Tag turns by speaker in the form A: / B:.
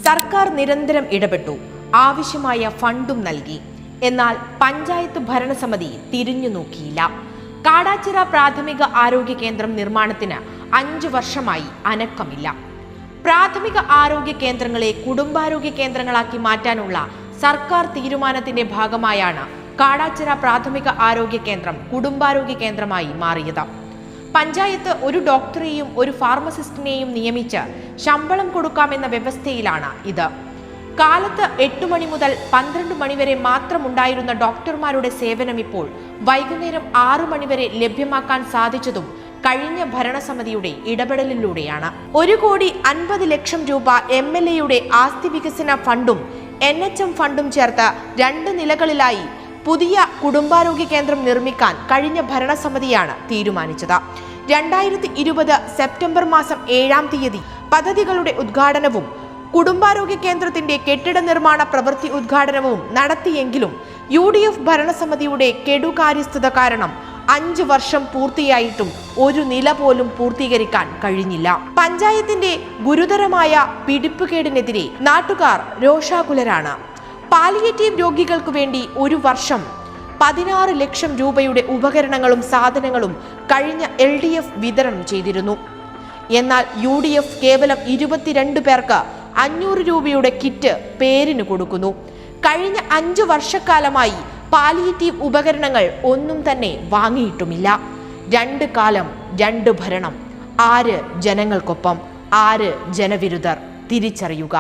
A: സർക്കാർ നിരന്തരം ഇടപെട്ടു, ആവശ്യമായ ഫണ്ടും നൽകി. എന്നാൽ പഞ്ചായത്ത് ഭരണസമിതി തിരിഞ്ഞു നോക്കിയില്ല. കാടാച്ചിറ പ്രാഥമിക ആരോഗ്യ കേന്ദ്രം നിർമ്മാണത്തിന് 5 വർഷമായി അനക്കമില്ല. പ്രാഥമിക ആരോഗ്യ കേന്ദ്രങ്ങളെ കുടുംബാരോഗ്യ കേന്ദ്രങ്ങളാക്കി മാറ്റാനുള്ള സർക്കാർ തീരുമാനത്തിന്റെ ഭാഗമായാണ് കാടാച്ചിറ പ്രാഥമിക ആരോഗ്യ കേന്ദ്രം കുടുംബാരോഗ്യ കേന്ദ്രമായി മാറിയത്. പഞ്ചായത്ത് ഒരു ഡോക്ടറെയും ഒരു ഫാർമസിസ്റ്റിനെയും നിയമിച്ച് ശമ്പളം കൊടുക്കാമെന്ന വ്യവസ്ഥയിലാണ് ഇത്. കാലത്ത് 8 മണി മുതൽ 12 മണി വരെ മാത്രമുണ്ടായിരുന്ന ഡോക്ടർമാരുടെ സേവനം ഇപ്പോൾ വൈകുന്നേരം 6 മണി വരെ ലഭ്യമാക്കാൻ സാധിച്ചതും കഴിഞ്ഞ ഭരണസമിതിയുടെ ഇടപെടലിലൂടെയാണ്. 1,50,00,000 രൂപ MLAയുടെ ആസ്തി വികസന ഫണ്ടും NHM ഫണ്ടും ചേർത്ത് 2 നിലകളിലായി പുതിയ കുടുംബാരോഗ്യ കേന്ദ്രം നിർമ്മിക്കാൻ കഴിഞ്ഞ ഭരണസമിതിയാണ് തീരുമാനിച്ചത്. 2020 സെപ്റ്റംബർ മാസം 7-ാം തീയതി പദ്ധതികളുടെ ഉദ്ഘാടനവും കുടുംബാരോഗ്യ കേന്ദ്രത്തിന്റെ കെട്ടിട നിർമ്മാണ പ്രവൃത്തി ഉദ്ഘാടനവും നടത്തിയെങ്കിലും UDF ഭരണസമിതിയുടെ കെടുകാര്യസ്ഥത കാരണം 5 വർഷം പൂർത്തിയായിട്ടും ഒരു നില പോലും പൂർത്തീകരിക്കാൻ കഴിഞ്ഞില്ല. പഞ്ചായത്തിന്റെ ഗുരുതരമായ പിടിപ്പുകേടിനെതിരെ നാട്ടുകാർ രോഷാകുലരാണ്. പാലിയേറ്റീവ് രോഗികൾക്ക് വേണ്ടി ഒരു വർഷം 16 ലക്ഷം രൂപയുടെ ഉപകരണങ്ങളും സാധനങ്ങളും കഴിഞ്ഞ LDF വിതരണം ചെയ്തിരുന്നു. എന്നാൽ UDF കേവലം 22 പേർക്ക് 500 രൂപയുടെ കിറ്റ് പേരിന് കൊടുക്കുന്നു. കഴിഞ്ഞ 5 വർഷക്കാലമായി പാലിയേറ്റീവ് ഉപകരണങ്ങൾ ഒന്നും തന്നെ വാങ്ങിയിട്ടുമില്ല. 2 കാലം 2 ഭരണം. ആര് ജനങ്ങൾക്കൊപ്പം, ആര് ജനവിരുദ്ധർ? തിരിച്ചറിയുക.